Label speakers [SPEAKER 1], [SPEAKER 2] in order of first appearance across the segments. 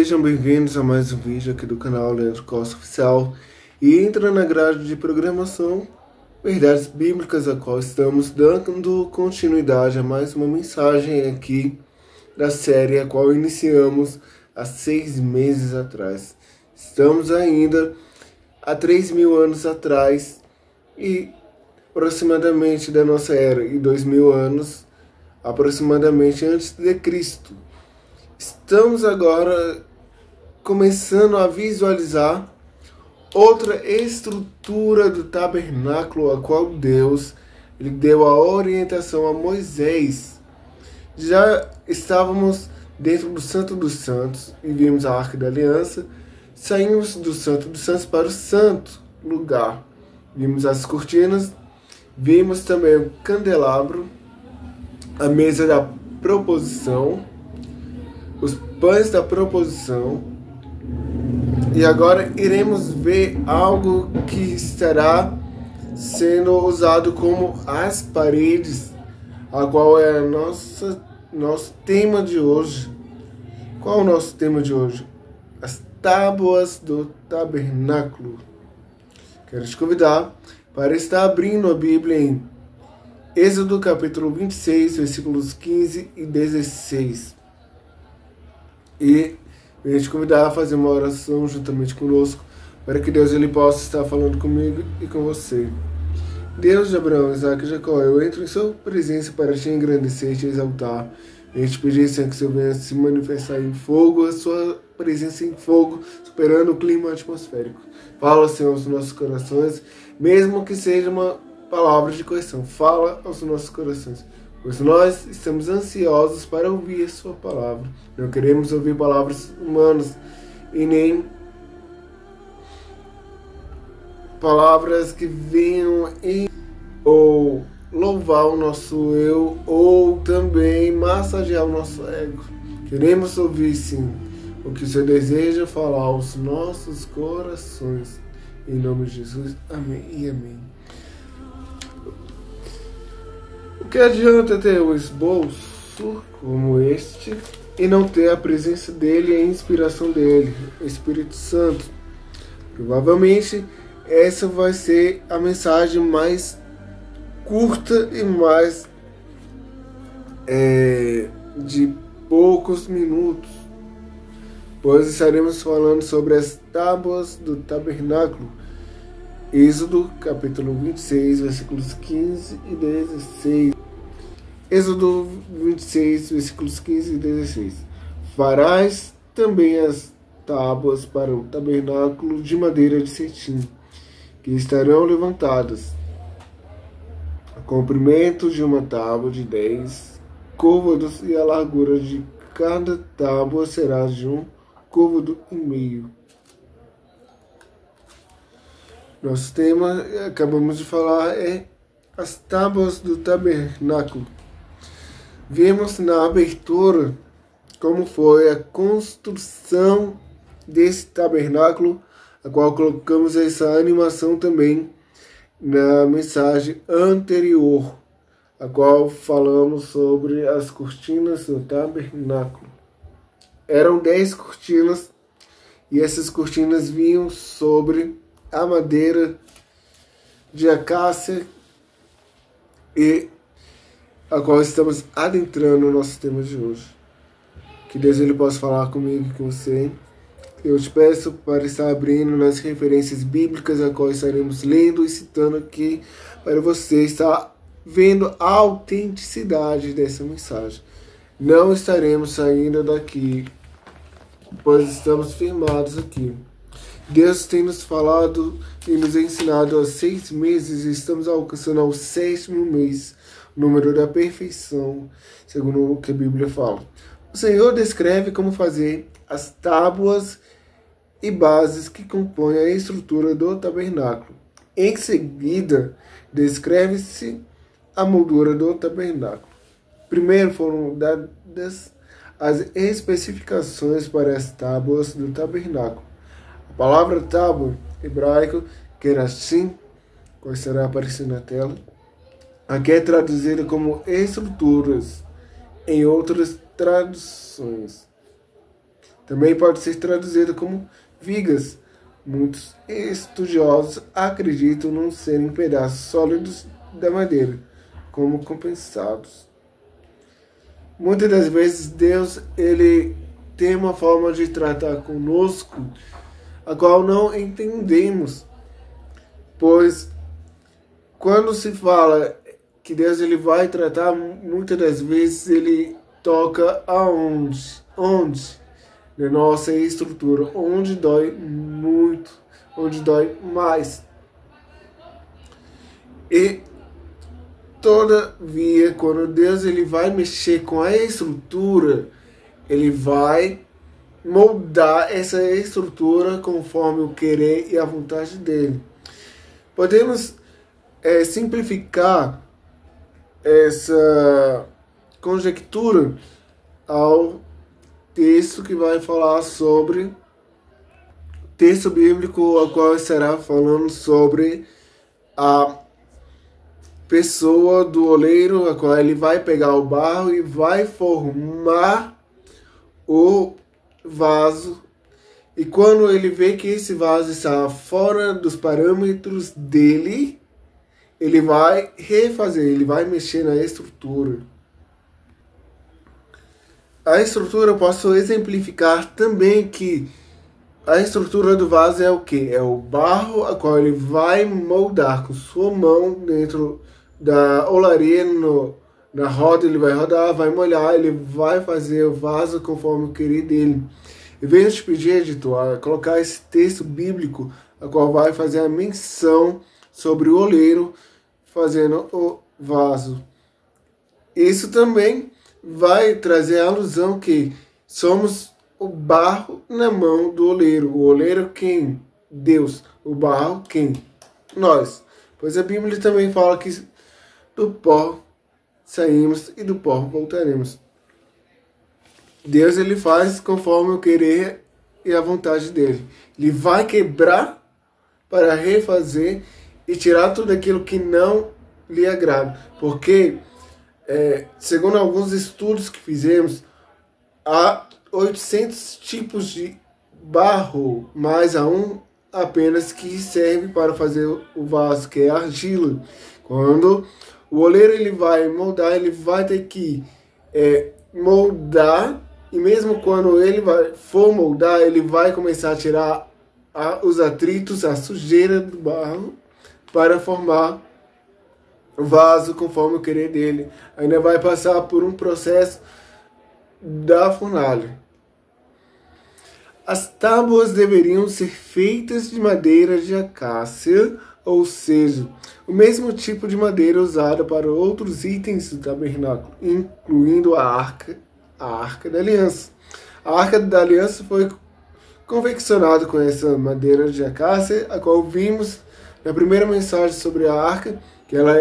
[SPEAKER 1] Sejam bem-vindos a mais um vídeo aqui do canal Leandro Costa Oficial. E entra na grade de programação Verdades Bíblicas, a qual estamos dando continuidade a mais uma mensagem aqui da série a qual iniciamos há 6 meses atrás. Estamos ainda há 3.000 anos atrás e aproximadamente da nossa era e 2.000 anos aproximadamente antes de Cristo. Estamos agora começando a visualizar outra estrutura do tabernáculo, a qual Deus ele deu a orientação a Moisés. Já estávamos dentro do Santo dos Santos e vimos a Arca da Aliança. Saímos do Santo dos Santos para o Santo Lugar. Vimos as cortinas, vimos também o candelabro, a mesa da proposição, os pães da proposição, e agora iremos ver algo que estará sendo usado como as paredes, a qual é nosso tema de hoje. Qual é o nosso tema de hoje? As tábuas do tabernáculo. Quero te convidar para estar abrindo a Bíblia em Êxodo capítulo 26, versículos 15 e 16. E venho te convidar a fazer uma oração juntamente conosco, para que Deus ele possa estar falando comigo e com você. Deus de Abraão, Isaac e Jacó, eu entro em sua presença para te engrandecer e te exaltar. Venho te pedir, Senhor, que o Senhor venha se manifestar em fogo, a sua presença em fogo, superando o clima atmosférico. Fala, Senhor, aos nossos corações, mesmo que seja uma palavra de correção. Fala aos nossos corações, pois nós estamos ansiosos para ouvir a sua palavra. Não queremos ouvir palavras humanas e nem palavras que venham ou louvar o nosso eu ou também massagear o nosso ego. Queremos ouvir, sim, o que o Senhor deseja falar aos nossos corações. Em nome de Jesus, amém e amém. O que adianta ter um esboço como este e não ter a presença dele e a inspiração dele, o Espírito Santo? Provavelmente essa vai ser a mensagem mais curta e mais de poucos minutos, pois estaremos falando sobre as tábuas do tabernáculo. Êxodo capítulo 26, versículos 15 e 16. Êxodo 26, versículos 15 e 16. Farás também as tábuas para o tabernáculo de madeira de cetim, que estarão levantadas. O comprimento de uma tábua de 10 côvados e a largura de cada tábua será de 1 côvado e meio. Nosso tema, acabamos de falar, é as tábuas do tabernáculo. Vimos na abertura como foi a construção desse tabernáculo, a qual colocamos essa animação também na mensagem anterior, a qual falamos sobre as cortinas do tabernáculo. Eram 10 cortinas e essas cortinas vinham sobre a madeira de acácia, e a qual estamos adentrando no nosso tema de hoje. Que Deus ele possa falar comigo e com você. Eu te peço para estar abrindo nas referências bíblicas, a qual estaremos lendo e citando aqui, para você estar vendo a autenticidade dessa mensagem. Não estaremos saindo daqui, pois estamos firmados aqui. Deus tem nos falado e nos ensinado há 6 meses e estamos alcançando ao 7º mês, o número da perfeição, segundo o que a Bíblia fala. O Senhor descreve como fazer as tábuas e bases que compõem a estrutura do tabernáculo. Em seguida, descreve-se a moldura do tabernáculo. Primeiro foram dadas as especificações para as tábuas do tabernáculo. A palavra tábua, hebraico, kerashim, qual estará aparecendo na tela, aqui é traduzida como estruturas em outras traduções. Também pode ser traduzido como vigas. Muitos estudiosos acreditam não serem pedaços sólidos da madeira, como compensados. Muitas das vezes Deus ele tem uma forma de tratar conosco a qual não entendemos, pois quando se fala que Deus ele vai tratar, muitas das vezes ele toca aonde? Onde? Na nossa estrutura, onde dói muito, onde dói mais. E todavia, quando Deus ele vai mexer com a estrutura, ele vai moldar essa estrutura conforme o querer e a vontade dele. Podemos simplificar essa conjectura ao texto que vai falar sobre texto bíblico, ao qual estará falando sobre a pessoa do oleiro, a qual ele vai pegar o barro e vai formar o vaso. E quando ele vê que esse vaso está fora dos parâmetros dele, ele vai refazer, ele vai mexer na estrutura. A estrutura eu posso exemplificar também que a estrutura do vaso é o que? É o barro a qual ele vai moldar com sua mão dentro da olaria, na roda, ele vai rodar, vai molhar, ele vai fazer o vaso conforme o querer dele. Eu venho te pedir, editor, a colocar esse texto bíblico a qual vai fazer a menção sobre o oleiro fazendo o vaso. Isso também vai trazer a alusão que somos o barro na mão do oleiro. O oleiro quem? Deus. O barro quem? Nós. Pois a Bíblia também fala que do pó saímos e do pó voltaremos. Deus ele faz conforme o querer e a vontade dele. Ele vai quebrar para refazer e tirar tudo aquilo que não lhe agrada. Porque segundo alguns estudos que fizemos, há 800 tipos de barro, mais a um apenas que serve para fazer o vaso, que é a argila. Quando o oleiro ele vai moldar, ele vai ter que moldar, e mesmo quando ele for moldar, ele vai começar a tirar os atritos, a sujeira do barro, para formar o vaso conforme o querer dele. Ainda vai passar por um processo da fornalha. As tábuas deveriam ser feitas de madeira de acácia, ou seja, o mesmo tipo de madeira usada para outros itens do tabernáculo, incluindo a arca da aliança. A arca da aliança foi confeccionada com essa madeira de acácia, a qual vimos na primeira mensagem sobre a arca, que ela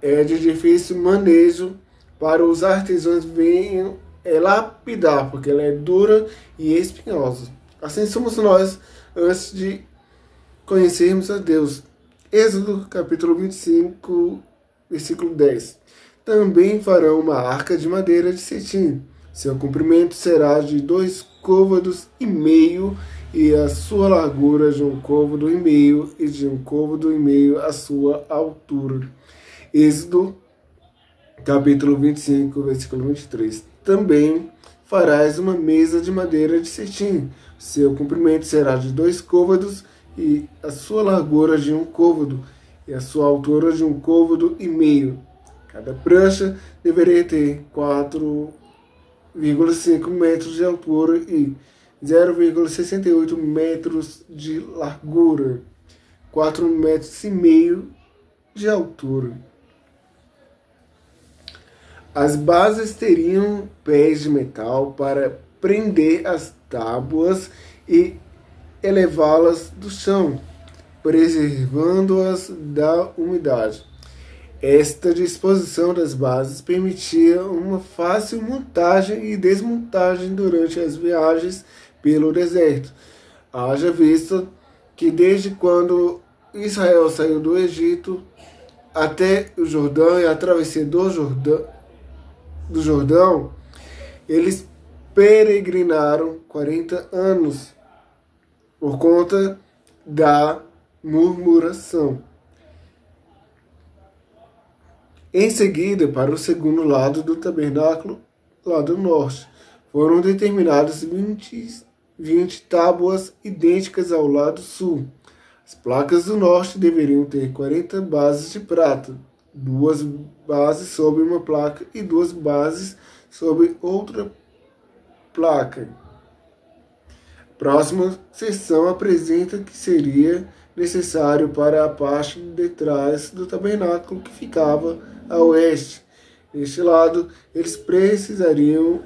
[SPEAKER 1] é de difícil manejo para os artesãos venham lapidar, porque ela é dura e espinhosa. Assim somos nós antes de conhecermos a Deus. Êxodo capítulo 25, versículo 10. Também farão uma arca de madeira de cetim. Seu comprimento será de 2,5 côvados e a sua largura de 1,5 côvado e de 1,5 côvado a sua altura. Êxodo capítulo 25, versículo 23. Também farás uma mesa de madeira de cetim. Seu comprimento será de 2 côvados e a sua largura de 1 côvado e a sua altura de 1,5 côvado. Cada prancha deveria ter 4,5 metros de altura e 0,68 metros de largura, 4,5 metros de altura. As bases teriam pés de metal para prender as tábuas e elevá-las do chão, preservando-as da umidade. Esta disposição das bases permitia uma fácil montagem e desmontagem durante as viagens pelo deserto. Haja vista que desde quando Israel saiu do Egito até o Jordão e a travessia do Jordão, eles peregrinaram 40 anos por conta da murmuração. Em seguida, para o segundo lado do tabernáculo, lado norte, foram determinadas 20 tábuas idênticas ao lado sul. As placas do norte deveriam ter 40 bases de prata, 2 bases sobre uma placa e 2 bases sobre outra placa. A próxima seção apresenta que seria necessário para a parte de trás do tabernáculo que ficava a oeste. Neste lado, eles precisariam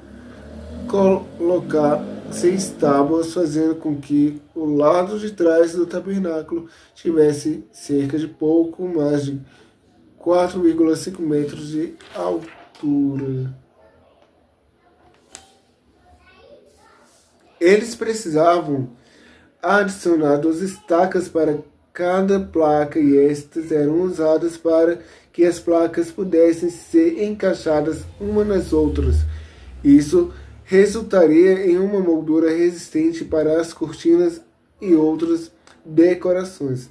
[SPEAKER 1] colocar 6 tábuas, fazendo com que o lado de trás do tabernáculo tivesse cerca de pouco mais de 4,5 metros de altura. Eles precisavam adicionar 2 estacas para cada placa e estas eram usadas para que as placas pudessem ser encaixadas uma nas outras. Isso resultaria em uma moldura resistente para as cortinas e outras decorações.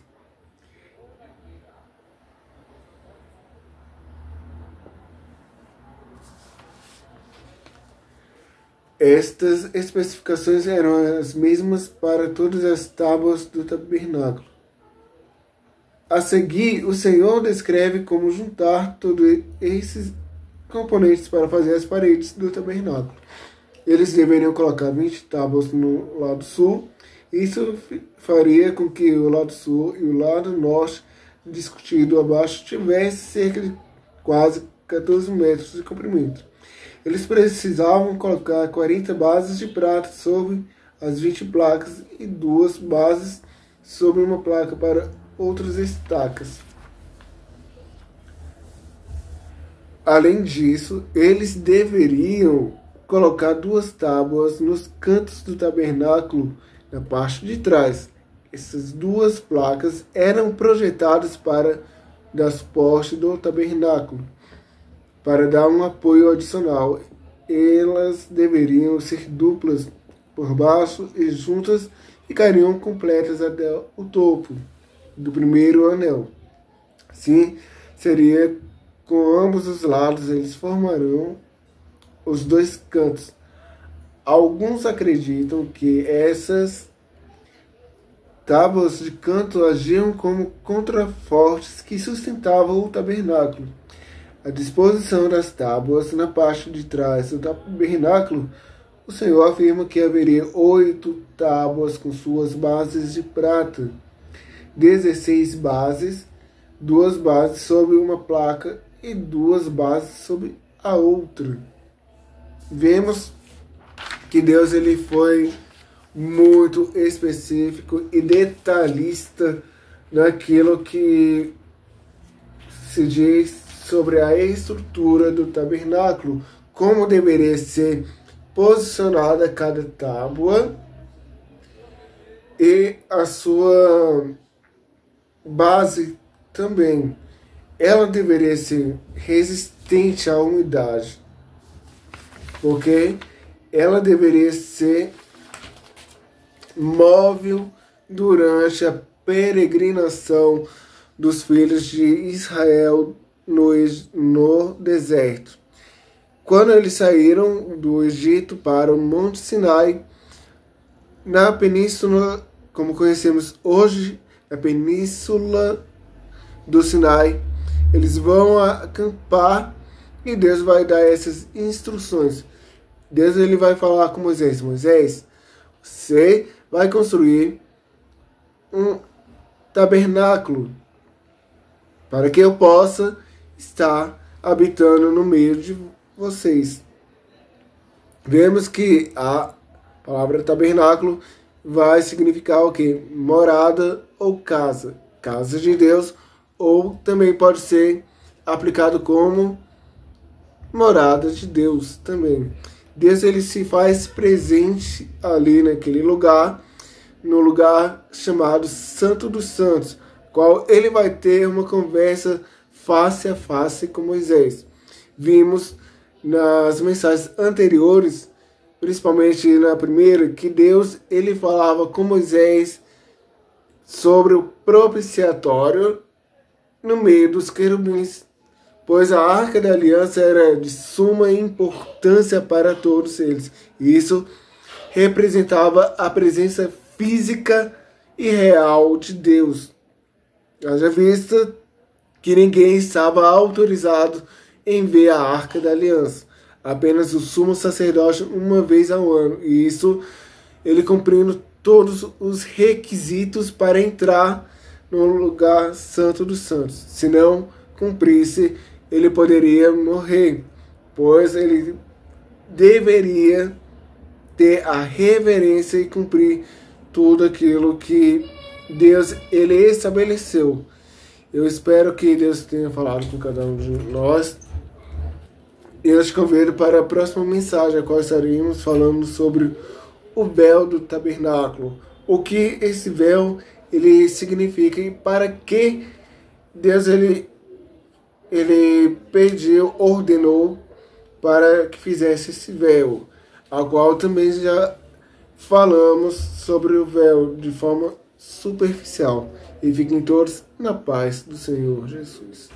[SPEAKER 1] Estas especificações eram as mesmas para todas as tábuas do tabernáculo. A seguir, o Senhor descreve como juntar todos esses componentes para fazer as paredes do tabernáculo. Eles deveriam colocar 20 tábuas no lado sul. Isso faria com que o lado sul e o lado norte, discutido abaixo, tivesse cerca de quase 14 metros de comprimento. Eles precisavam colocar 40 bases de prata sobre as 20 placas e 2 bases sobre uma placa para outras estacas. Além disso, eles deveriam colocar 2 tábuas nos cantos do tabernáculo, na parte de trás. Essas 2 placas eram projetadas para dar suporte do tabernáculo, para dar um apoio adicional. Elas deveriam ser duplas por baixo e juntas ficariam completas até o topo do primeiro anel. Assim, seria com ambos os lados, eles formarão os 2 cantos. Alguns acreditam que essas tábuas de canto agiam como contrafortes que sustentavam o tabernáculo. A disposição das tábuas na parte de trás do tabernáculo, o Senhor afirma que haveria 8 tábuas com suas bases de prata, 16 bases, 2 bases sobre uma placa e 2 bases sobre a outra. Vemos que Deus ele foi muito específico e detalhista naquilo que se diz sobre a estrutura do tabernáculo, como deveria ser posicionada cada tábua e a sua base também. Ela deveria ser resistente à umidade, porque ela deveria ser móvel durante a peregrinação dos filhos de Israel no deserto. Quando eles saíram do Egito para o Monte Sinai, na península, como conhecemos hoje, a península do Sinai, eles vão acampar e Deus vai dar essas instruções. Deus ele vai falar com Moisés: Moisés, você vai construir um tabernáculo para que eu possa estar habitando no meio de vocês. Vemos que a palavra tabernáculo vai significar o quê? Morada ou casa. Casa de Deus, ou também pode ser aplicado como morada de Deus também. Deus ele se faz presente ali naquele lugar, no lugar chamado Santo dos Santos, qual ele vai ter uma conversa face a face com Moisés. Vimos nas mensagens anteriores principalmente na primeira, que Deus ele falava com Moisés sobre o propiciatório no meio dos querubins, pois a Arca da Aliança era de suma importância para todos eles. Isso representava a presença física e real de Deus. Haja vista que ninguém estava autorizado em ver a Arca da Aliança, apenas o sumo sacerdote uma vez ao ano, e isso ele cumprindo todos os requisitos para entrar no lugar santo dos santos. Se não cumprisse, ele poderia morrer, pois ele deveria ter a reverência e cumprir tudo aquilo que Deus ele estabeleceu. Eu espero que Deus tenha falado com cada um de nós. Eu te convido para a próxima mensagem, a qual estaremos falando sobre o véu do tabernáculo. O que esse véu ele significa e para que Deus ele pediu, ordenou para que fizesse esse véu, a qual também já falamos sobre o véu de forma superficial. E fiquem todos na paz do Senhor Jesus.